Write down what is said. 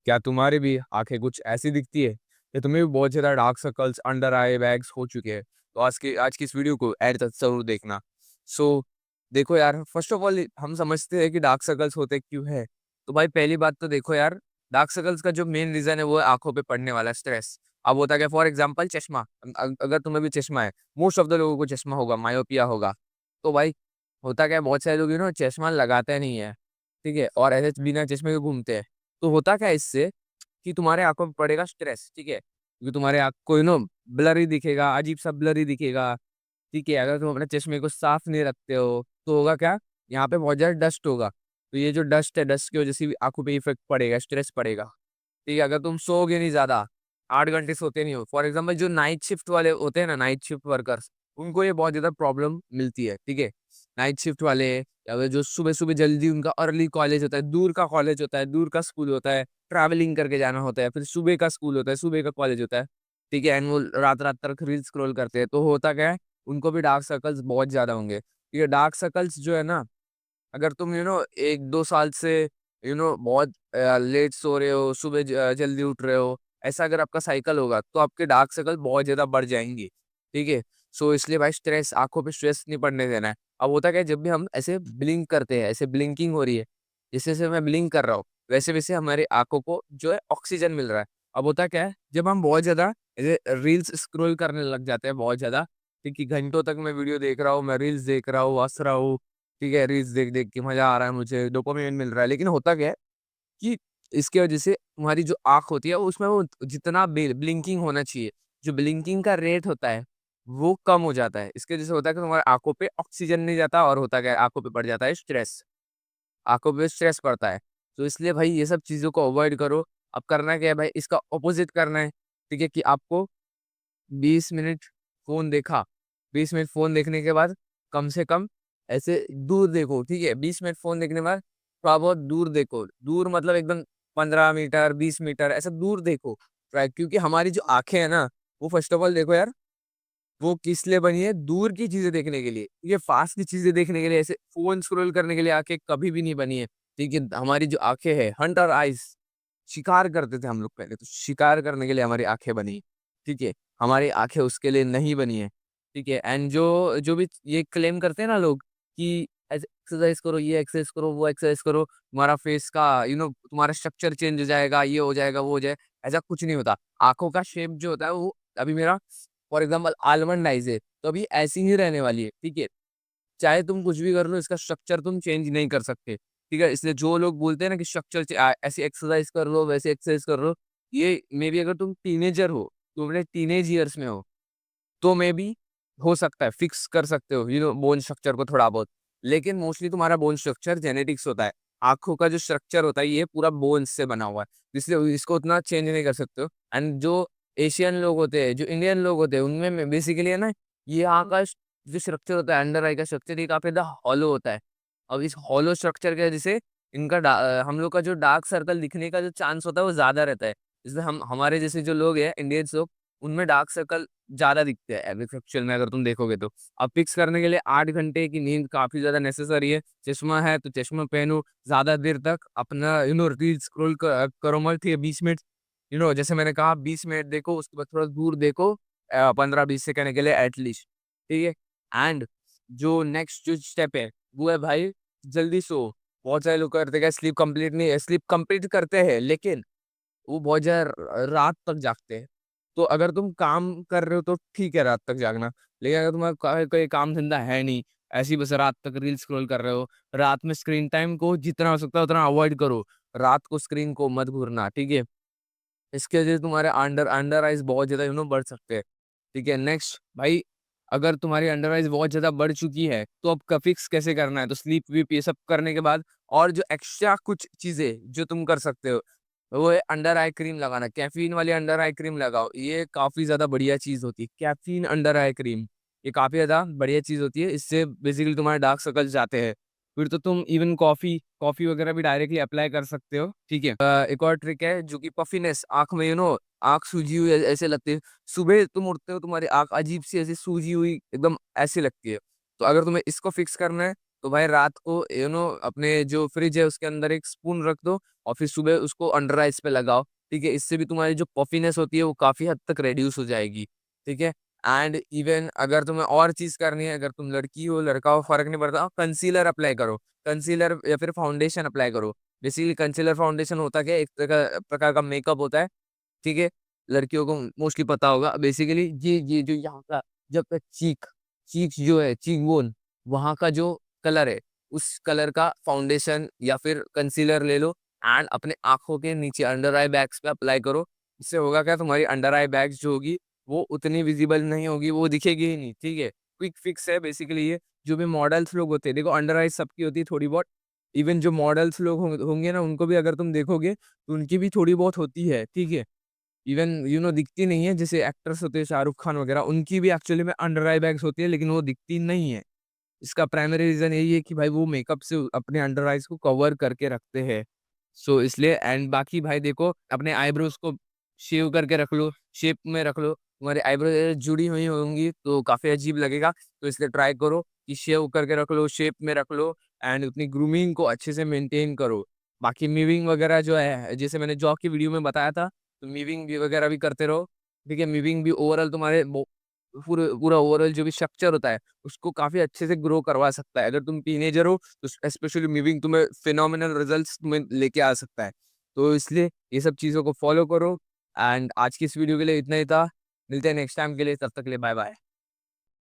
क्या तुम्हारी भी आंखें कुछ ऐसी दिखती है या तुम्हें भी बहुत ज्यादा डार्क सर्कल्स, अंडर आई बैग्स हो चुके हैं? तो आज की इस वीडियो को एड तक जरूर देखना। सो देखो यार, फर्स्ट ऑफ ऑल हम समझते हैं कि डार्क सर्कल्स होते क्यों है। तो भाई पहली बात तो देखो यार, डार्क सर्कल्स का जो मेन रीजन है वो है आंखों पे पड़ने वाला स्ट्रेस। अब होता क्या, फॉर एग्जाम्पल चश्मा। अगर तुम्हें भी चश्मा है, मोस्ट ऑफ द लोगों को चश्मा होगा, मायोपिया होगा। तो भाई होता क्या है, बहुत सारे लोग चश्मा लगाते नहीं है, ठीक है, और ऐसे बिना चश्मे के घूमते हैं। तो होता क्या है इससे कि तुम्हारे आंखों पे पड़ेगा स्ट्रेस, ठीक है, क्योंकि तुम्हारे आंख को ब्लरी दिखेगा, अजीब सा ब्लरी दिखेगा। ठीक है, अगर तुम अपने चश्मे को साफ नहीं रखते हो तो होगा क्या, यहाँ पे बहुत ज्यादा डस्ट होगा। तो ये जो डस्ट है, डस्ट की वजह से भी आंखों पे इफेक्ट पड़ेगा, स्ट्रेस पड़ेगा। ठीक है, अगर तुम सोओगे नहीं ज्यादा, 8 घंटे सोते नहीं हो, फॉर एग्जाम्पल जो नाइट शिफ्ट वाले होते हैं ना, नाइट शिफ्ट वर्कर्स, उनको ये बहुत ज्यादा प्रॉब्लम मिलती है। ठीक है, नाइट शिफ्ट वाले, या फिर जो सुबह सुबह जल्दी उनका अर्ली कॉलेज होता है, दूर का कॉलेज होता है, दूर का स्कूल होता है, ट्रैवलिंग करके जाना होता है, फिर सुबह का स्कूल होता है, सुबह का कॉलेज होता है। ठीक है, एंड वो रात रात तक रील स्क्रॉल करते हैं, तो होता क्या है, उनको भी डार्क सर्कल्स बहुत ज्यादा होंगे। ठीक है, डार्क सर्कल्स जो है ना, अगर तुम 1-2 साल से बहुत लेट सो रहे हो, सुबह जल्दी उठ रहे हो, ऐसा अगर आपका साइकिल होगा तो आपके डार्क सर्कल बहुत ज्यादा बढ़ जाएंगे। ठीक है, सो इसलिए भाई स्ट्रेस, आंखों पे स्ट्रेस नहीं पड़ने देना है। अब होता क्या है, जब भी हम ऐसे ब्लिंक करते हैं, ऐसे ब्लिंकिंग हो रही है, जैसे जैसे मैं ब्लिंक कर रहा हूँ, वैसे वैसे हमारी आंखों को जो है ऑक्सीजन मिल रहा है। अब होता क्या है, जब हम बहुत ज्यादा रील्स स्क्रॉल करने लग जाते हैं, बहुत ज्यादा, ठीक है, घंटों तक मैं वीडियो देख रहा हूँ, मैं रील्स देख रहा हूँ, हंस रहा हूँ, ठीक है, रील्स देख देख के मजा आ रहा है, मुझे डोपामिन मिल रहा है, लेकिन होता क्या है कि इसकी वजह से तुम्हारी जो आँख होती है उसमें वो जितना ब्लिंकिंग होना चाहिए, जो ब्लिंकिंग का रेट होता है वो कम हो जाता है। इसके वजह से होता है कि तुम्हारी आंखों पे ऑक्सीजन नहीं जाता, और होता क्या है, आंखों पे पड़ जाता है स्ट्रेस, आंखों पे स्ट्रेस पड़ता है। तो इसलिए भाई ये सब चीज़ों को अवॉइड करो। अब करना क्या है भाई, इसका ऑपोजिट करना है। ठीक है, कि आपको 20 मिनट फ़ोन देखा, 20 मिनट फ़ोन देखने के बाद कम से कम ऐसे दूर देखो। ठीक है, 20 मिनट फ़ोन देखने के बाद थोड़ा बहुत दूर देखो, दूर मतलब एकदम 15 मीटर, 20 मीटर ऐसा दूर देखो। राइट, क्योंकि हमारी जो आंखें हैं ना, वो फर्स्ट ऑफ ऑल देखो यार, वो किस लिए बनी है, दूर की चीजें देखने के लिए। ये फास्ट की चीजें देखने के लिए, ऐसे फोन स्क्रॉल करने के लिए आंखें कभी भी नहीं बनी है। ठीक है, हमारी जो आंखें है, हंटर आइज, शिकार करते थे हम लोग पहले, तो शिकार करने के लिए हमारी आंखें बनी। ठीक है, हमारी आंखें उसके लिए नहीं बनी है। ठीक है, एंड जो जो भी ये क्लेम करते हैं ना लोग कि एक्सरसाइज करो, ये एक्सरसाइज करो, वो एक्सरसाइज करो, तुम्हारा फेस का तुम्हारा स्ट्रक्चर चेंज हो जाएगा, ये हो जाएगा, वो हो जाएगा, ऐसा कुछ नहीं होता। आंखों का शेप जो होता है वो, अभी मेरा फॉर एग्जाम्पल आलमंड आइज है, तो अभी ऐसी ही रहने वाली है। ठीक है, चाहे तुम कुछ भी कर लो, इसका स्ट्रक्चर तुम चेंज नहीं कर सकते। ठीक है, इसलिए जो लोग बोलते हैं ना कि स्ट्रक्चर ऐसी एक्सरसाइज कर लो, वैसे एक्सरसाइज कर लो, ये मे बी अगर तुम टीनेजर हो, तुम अपने टीनेज ईयर्स में हो, तो मे बी हो सकता है फिक्स कर सकते हो बोन स्ट्रक्चर को थोड़ा बहुत। लेकिन मोस्टली तुम्हारा बोन स्ट्रक्चर जेनेटिक्स होता है। आंखों का जो स्ट्रक्चर होता है ये पूरा बोन्स से बना हुआ है, इसलिए इसको उतना चेंज नहीं कर सकते हो। एंड जो एशियन लोग होते हैं, जो इंडियन लोग होते हैं, उनमें बेसिकली है ना, ये आँख का जो स्ट्रक्चर होता है, अंडर आई का स्ट्रक्चर, ये काफी ज्यादा हॉलो होता है। अब इस हॉलो स्ट्रक्चर की वजह से हम लोग का जो डार्क सर्कल दिखने का जो चांस होता है वो ज्यादा रहता है। इसलिए हम हमारे जैसे जो लोग हैं, इंडियंस लोग, उनमें डार्क सर्कल ज्यादा दिखते हैं एवरेज एक्चुअल में, अगर तुम देखोगे तो। अब फिक्स करने के लिए 8 घंटे की नींद काफी ज्यादा नेसेसरी है। चश्मा है तो चश्मा पहनो, ज्यादा देर तक अपना रील स्क्रॉल करो मत। ठीक है, 20 मिनट, जैसे मैंने कहा, 20 मिनट देखो, उसके बाद थोड़ा दूर देखो, 15-20 सेकंड के लिए एटलीस्ट। ठीक है, एंड जो नेक्स्ट जो स्टेप है वो है भाई, जल्दी सो। बहुत सारे लोग करते हैं स्लीप कंप्लीट नहीं है, स्लीप कंप्लीट करते हैं लेकिन वो बहुत ज्यादा रात तक जागते हैं। तो अगर तुम काम कर रहे हो तो ठीक है, रात तक जागना। लेकिन अगर तुम्हारा कोई काम धंधा है नहीं, ऐसी बस रात तक रील स्क्रॉल कर रहे हो, रात में स्क्रीन टाइम को जितना हो सकता है उतना अवॉइड करो। रात को स्क्रीन को मत घूरना। ठीक है, इसके वजह से तुम्हारे अंडर अंडर आइज बहुत ज्यादा बढ़ सकते हैं। ठीक है, नेक्स्ट भाई, अगर तुम्हारी अंडर आइज बहुत ज्यादा बढ़ चुकी है तो अब का फिक्स कैसे करना है, तो स्लीप वीप ये सब करने के बाद, और जो एक्स्ट्रा कुछ चीजें जो तुम कर सकते हो, वो है अंडर आई क्रीम लगाना। कैफीन वाली अंडर आई क्रीम लगाओ, ये काफी ज्यादा बढ़िया चीज होती है, कैफीन अंडर आई क्रीम। ये काफी ज्यादा बढ़िया चीज होती है, इससे बेसिकली तुम्हारे डार्क सर्कल्स जाते हैं। फिर तो तुम इवन कॉफी कॉफी वगैरह भी डायरेक्टली अप्लाई कर सकते हो। ठीक है, एक और ट्रिक है जो कि पफिनेस आंख में, आंख सूजी हुई ऐसे लगती है। सुबह तुम उठते हो, तुम्हारी आंख अजीब सी ऐसी सूजी हुई एकदम ऐसी लगती है। तो अगर तुम्हें इसको फिक्स करना है तो भाई रात को अपने जो फ्रिज है उसके अंदर एक स्पून रख दो और फिर सुबह उसको अंडर आइज पे लगाओ। ठीक है, इससे भी तुम्हारी जो पफिनेस होती है वो काफी हद तक रेड्यूस हो जाएगी। ठीक है, एंड इवन अगर तुम्हें और चीज करनी है, अगर तुम लड़की हो लड़का हो फर्क नहीं पड़ता, कंसीलर अप्लाई करो। कंसीलर या फिर फाउंडेशन अप्लाई करो। बेसिकली कंसीलर फाउंडेशन होता क्या है, एक प्रकार का मेकअप होता है। ठीक है, लड़कियों को मोस्टली पता होगा। बेसिकली ये जो यहाँ का जब तक चीक चीक जो है, चीक बोन, वहाँ का जो कलर है, उस कलर का फाउंडेशन या फिर कंसीलर ले लो एंड अपने आंखों के नीचे अंडर आई बैग्स पे अप्लाई करो। इससे होगा क्या, तुम्हारी अंडर आई बैग्स जो होगी वो उतनी विजिबल नहीं होगी, वो दिखेगी ही नहीं। ठीक है, क्विक फिक्स है बेसिकली ये। जो भी मॉडल्स लोग होते हैं, देखो अंडर आई सबकी होती है थोड़ी बहुत। इवन जो मॉडल्स लोग होंगे ना, उनको भी अगर तुम देखोगे तो उनकी भी थोड़ी बहुत होती है। ठीक है, इवन दिखती नहीं है, जैसे एक्टर्स होते हैं शाहरुख खान वगैरह, उनकी भी एक्चुअली में अंडर आई बैग्स होती है लेकिन वो दिखती नहीं है। इसका प्राइमरी रीजन यही है कि भाई वो मेकअप से अपने अंडर आइज को कवर करके रखते हैं। सो इसलिए एंड बाकी भाई देखो, अपने आईब्रोज को शेव करके रख लो, शेप में रख लो। तुम्हारी आईब्रो जुड़ी हुई होंगी तो काफी अजीब लगेगा, तो इसलिए ट्राई करो कि शेव करके रख लो, शेप में रख लो एंड अपनी ग्रूमिंग को अच्छे से मेंटेन करो। बाकी मीविंग वगैरह जो है, जैसे मैंने जॉब की वीडियो में बताया था, तो मीविंग भी वगैरह भी करते रहो। ठीक है, मीविंग भी ओवरऑल तुम्हारे पूरे पूरा ओवरऑल जो भी स्ट्रक्चर होता है उसको काफ़ी अच्छे से ग्रो करवा सकता है। अगर तुम टीनेजर हो तो स्पेशली मूविंग तुम्हें फिनोमिनल रिजल्ट्स तुम्हें लेके आ सकता है। तो इसलिए ये सब चीज़ों को फॉलो करो एंड आज की इस वीडियो के लिए इतना ही था। मिलते हैं नेक्स्ट टाइम के लिए, तब तक के लिए बाय बाय।